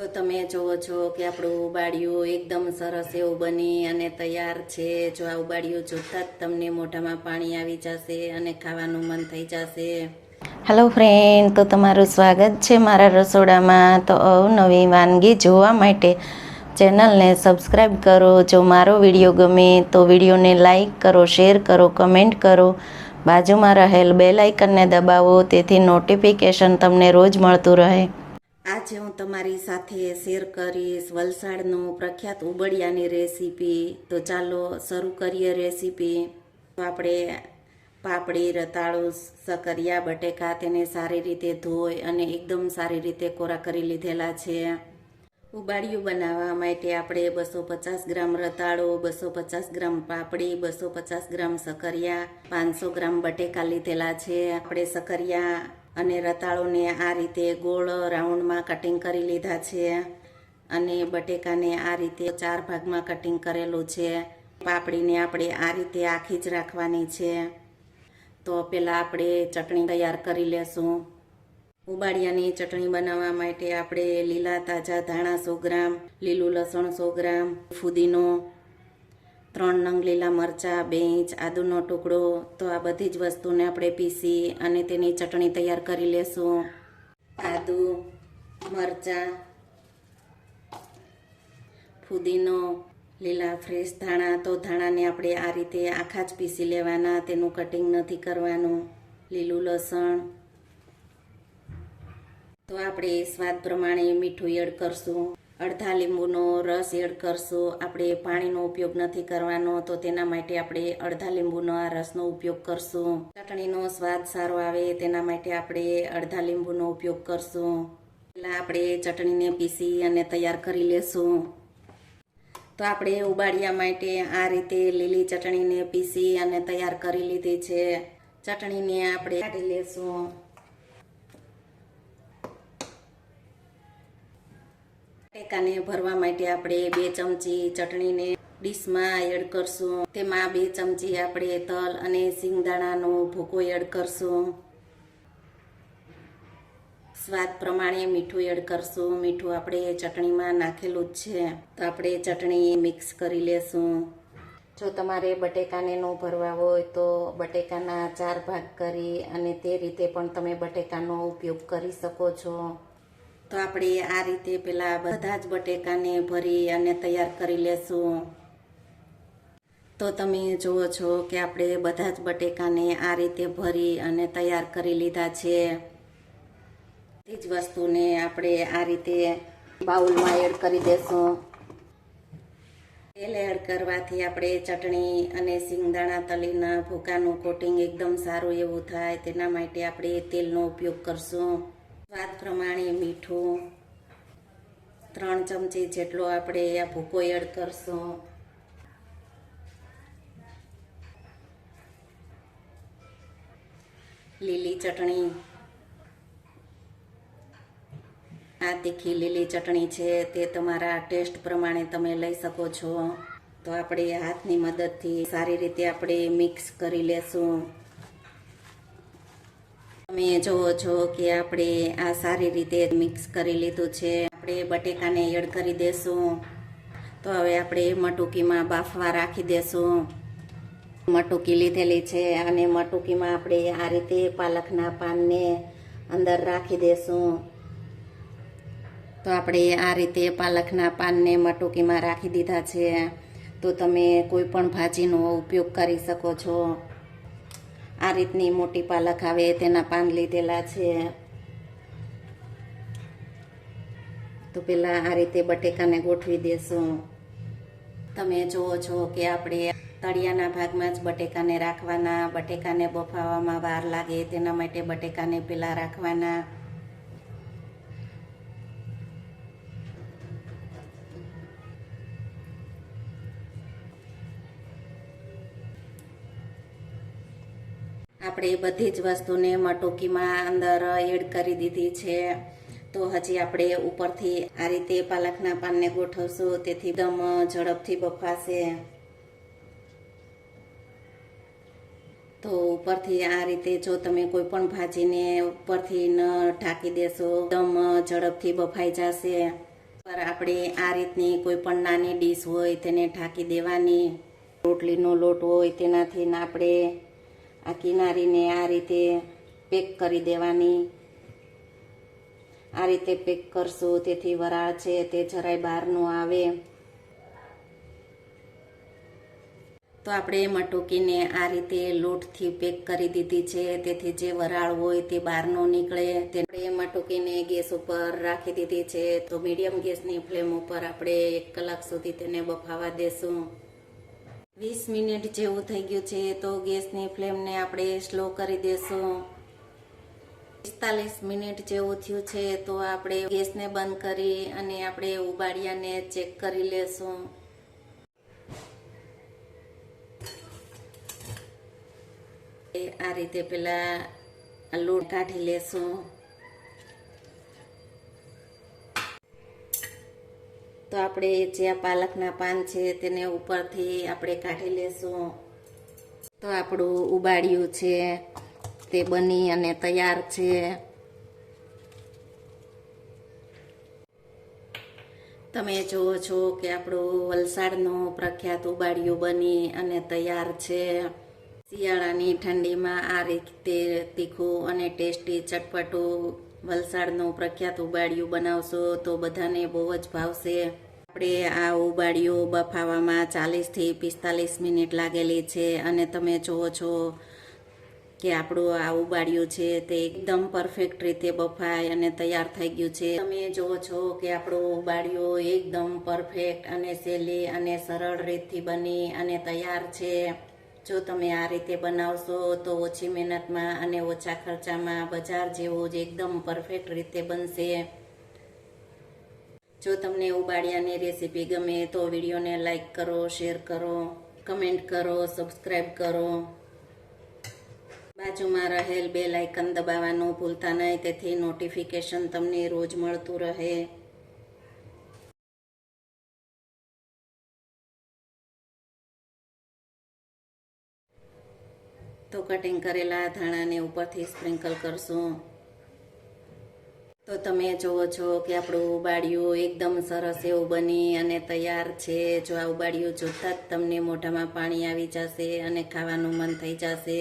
તો તમે જોવો છો કે આપણું ઉબાડિયું એકદમ સરસ એવું બની અને તૈયાર છે। જો આ ઉબાડિયું જોતા જ તમને મોઢામાં પાણી આવી જશે અને ખાવાનું મન થઈ જશે। હેલો ફ્રેન્ડ, તો તમારું સ્વાગત છે મારા રસોડામાં। તો અવનવી વાનગી જોવા માટે ચેનલને સબસ્ક્રાઈબ કરો। જો મારો વિડીયો ગમે તો વિડીયોને લાઈક કરો, શેર કરો, કમેન્ટ કરો। બાજુમાં રહેલ બેલ આઇકનને દબાવો તેથી નોટિફિકેશન તમને રોજ મળતું રહે। આજે હું તમારી સાથે શેર કરીશ વલસાડનું પ્રખ્યાત ઉબડિયાની રેસીપી। તો ચાલો શરૂ કરીએ રેસીપી। તો આપણે પાપડી, રતાળું, સકરિયા, બટેકા તેને સારી રીતે ધોઈ અને એકદમ સારી રીતે કોરા કરી લીધેલા છે। ઉબાડિયું બનાવવા માટે આપણે 250 ગ્રામ રતાળું, 250 ગ્રામ પાપડી, 250 ગ્રામ સકરિયા, 500 ગ્રામ બટેકા લીધેલા છે। આપણે સકરિયા અને રતાળુને આ રીતે ગોળ રાઉન્ડમાં કટિંગ કરી લીધા છે અને બટેકાને આ રીતે 4 ભાગમાં કટિંગ કરેલું છે। પાપડીને આપણે આ રીતે આખી જ રાખવાની છે। તો પહેલાં આપણે ચટણી તૈયાર કરી લેશું। ઉબાડિયાની ચટણી બનાવવા માટે આપણે લીલા તાજા ધાણા 100 ગ્રામ, લીલું લસણ 100 ગ્રામ, ફુદીનો, 3 નંગ લીલા મરચાં, 2 ઇંચ આદુનો ટુકડો। તો આ બધી જ વસ્તુને આપણે પીસી અને તેની ચટણી તૈયાર કરી લેશું। આદુ, મરચાં, ફુદીનો, લીલા ફ્રેશ ધાણા। તો ધાણાને આપણે આ રીતે આખા જ પીસી લેવાના, તેનું કટિંગ નથી કરવાનું। લીલું લસણ, તો આપણે સ્વાદ પ્રમાણે મીઠું એડ કરશું। અડધા લીંબુનો રસ એડ કરશું। આપણે પાણીનો ઉપયોગ નથી કરવાનો, તો તેના માટે આપણે અડધા લીંબુનો આ રસનો ઉપયોગ કરશું। ચટણીનો સ્વાદ સારો આવે તેના માટે આપણે અડધા લીંબુનો ઉપયોગ કરશું। પહેલાં આપણે ચટણીને પીસી અને તૈયાર કરી લેશું। તો આપણે ઉબાડિયા માટે આ રીતે લીલી ચટણીને પીસી અને તૈયાર કરી લીધી છે। ચટણીને આપણે કાઢી લેશું। બટેકાને ભરવા માટે આપણે 2 ચમચી ચટણીને ડીશમાં એડ કરશું। તેમાં 2 ચમચી આપણે તલ અને સિંગદાણાનો ભૂકો એડ કરશું। સ્વાદ પ્રમાણે મીઠું એડ કરશું। મીઠું આપણે ચટણીમાં નાખેલું જ છે। તો આપણે ચટણી મિક્સ કરી લેશું। જો તમારે બટેકાને ન ભરવા હોય તો બટેકાના 4 ભાગ કરી અને તે રીતે પણ તમે બટેકાનો ઉપયોગ કરી શકો છો। તો આપણે આ રીતે પેલા બધા જ બટેકાને ભરી અને તૈયાર કરી લેશું। તો તમે જુઓ છો કે આપણે બધા જ બટેકાને આ રીતે ભરી અને તૈયાર કરી લીધા છે। તે જ વસ્તુને આપણે આ રીતે બાઉલમાં એડ કરી દેશું। તેલ એડ કરવાથી આપણે ચટણી અને સિંગદાણા તલીના ભૂકાનું કોટિંગ એકદમ સારું એવું થાય, તેના માટે આપણે તેલનો ઉપયોગ કરશું। સ્વાદ પ્રમાણે મીઠું, 3 ચમચી જેટલો આપણે આ ભૂકો એડ કરશું। લીલી ચટણી, આ તીખી લીલી ચટણી છે તે તમારા ટેસ્ટ પ્રમાણે તમે લઈ શકો છો। તો આપણે હાથની મદદથી સારી રીતે આપણે મિક્સ કરી લેશું। તમે જુઓ છો કે આપણે આ સારી રીતે મિક્સ કરી લીધું છે। આપણે બટેકાને એડ કરી દેશું। તો હવે આપણે મટુકીમાં બાફવા રાખી દેશું। મટુકી લીધેલી છે અને મટુકીમાં આપણે આ રીતે પાલકના પાનને અંદર રાખી દેશું। તો આપણે આ રીતે પાલકના પાનને મટુકીમાં રાખી દીધા છે। તો તમે કોઈ પણ ભાજીનો ઉપયોગ કરી શકો છો। આ રીતની મોટી પાલક આવે તેના પાન લીધેલા છે। તો પહેલાં આ રીતે બટેકાને ગોઠવી દેશું। તમે જુઓ છો કે આપણે તળિયાના ભાગમાં જ બટેકાને રાખવાના। બટેકાને બફાવવામાં વાર લાગે તેના માટે બટેકાને પહેલાં રાખવાના। આપણે બધી જ વસ્તુને મટુકીમાં અંદર એડ કરી દીધી છે। તો હજી આપણે ઉપરથી આ રીતે પાલકના પાનને ગોઠવશું, તેથી એકદમ ઝડપથી બફાશે। તો ઉપરથી આ રીતે જો તમે કોઈ પણ ભાજીને ઉપરથી ન ઢાંકી દેશો, એકદમ ઝડપથી બફાઈ જશે। પર આપણે આ રીતની કોઈ પણ નાની ડીશ હોય તેને ઢાંકી દેવાની. રોટલીનો લોટ હોય તેનાથી આપણે આ કિનારીને આ રીતે પેક કરી દેવાની. આ રીતે પેક કરશું તેથી વરાળ છે તે જરાય બહાર ન આવે. તો આપણે મટુકીને આ રીતે લોટથી પેક કરી દીધી છે, તેથી જે વરાળ હોય તે બહાર ન નીકળે. આપણે મટુકીને ગેસ ઉપર રાખી દીધી છે. તો મીડિયમ ગેસની ફ્લેમ ઉપર આપણે 1 કલાક સુધી તેને બફાવા દેશું. 20 મિનિટ જેવું થઈ ગયું છે, તો ગેસની ફ્લેમને આપણે સ્લો કરી દેશું. 45 મિનિટ જેવું થયું છે, તો આપણે ગેસને બંધ કરી અને આપણે ઉબાડિયાને ચેક કરી લેશું. આ રીતે પેલા લોટ કાઢી લેશું. તો આપણે જે આ પાલકના પાન છે તેને ઉપરથી આપણે કાઢી લેશું. તો આપણું ઉબાડિયું છે તે બની અને તૈયાર છે. તમે જુઓ છો કે આપણું વલસાડનું પ્રખ્યાત ઉબાડિયું બની અને તૈયાર છે. શિયાળાની ઠંડીમાં આ રીતે તીખું અને ટેસ્ટી ચટપટું વલસાડનું પ્રખ્યાત ઉબાડિયું બનાવશો તો બધાને બહુ જ ભાવશે. આપણે આ ઉબાડિયું બફાવામાં 40 થી 45 મિનિટ લાગેલી છે અને તમે જુઓ છો કે આપણું આ ઉબાડિયું છે તે એકદમ પરફેક્ટ રીતે બફાય અને તૈયાર થઈ ગયું છે. તમે જુઓ છો કે આપણું ઉબાડિયું એકદમ પરફેક્ટ અને સહેલી અને સરળ રીતથી બની અને તૈયાર છે. જો તમે આ રીતે બનાવશો તો ઓછી મહેનતમાં અને ઓછા ખર્ચામાં બજાર જેવું જ એકદમ પરફેક્ટ રીતે બનશે. જો તમને ઉબાડિયાની રેસીપી ગમે તો વિડીયોને લાઈક કરો, શેર કરો, કમેન્ટ કરો, સબસ્ક્રાઈબ કરો. બાજુમાં રહેલ બેલ આઇકન દબાવવાનું ભૂલતા નહીં, તેથી નોટિફિકેશન તમને રોજ મળતું રહે. તો કટિંગ કરેલા ધાણાને ઉપરથી સ્પ્રિંકલ કરશું. તો તમે જુઓ છો કે આપણું ઉબાડિયું એકદમ સરસ એવું બની અને તૈયાર છે. જો આ ઉબાડિયું જોતા જ તમને મોઢામાં પાણી આવી જશે અને ખાવાનું મન થઈ જશે.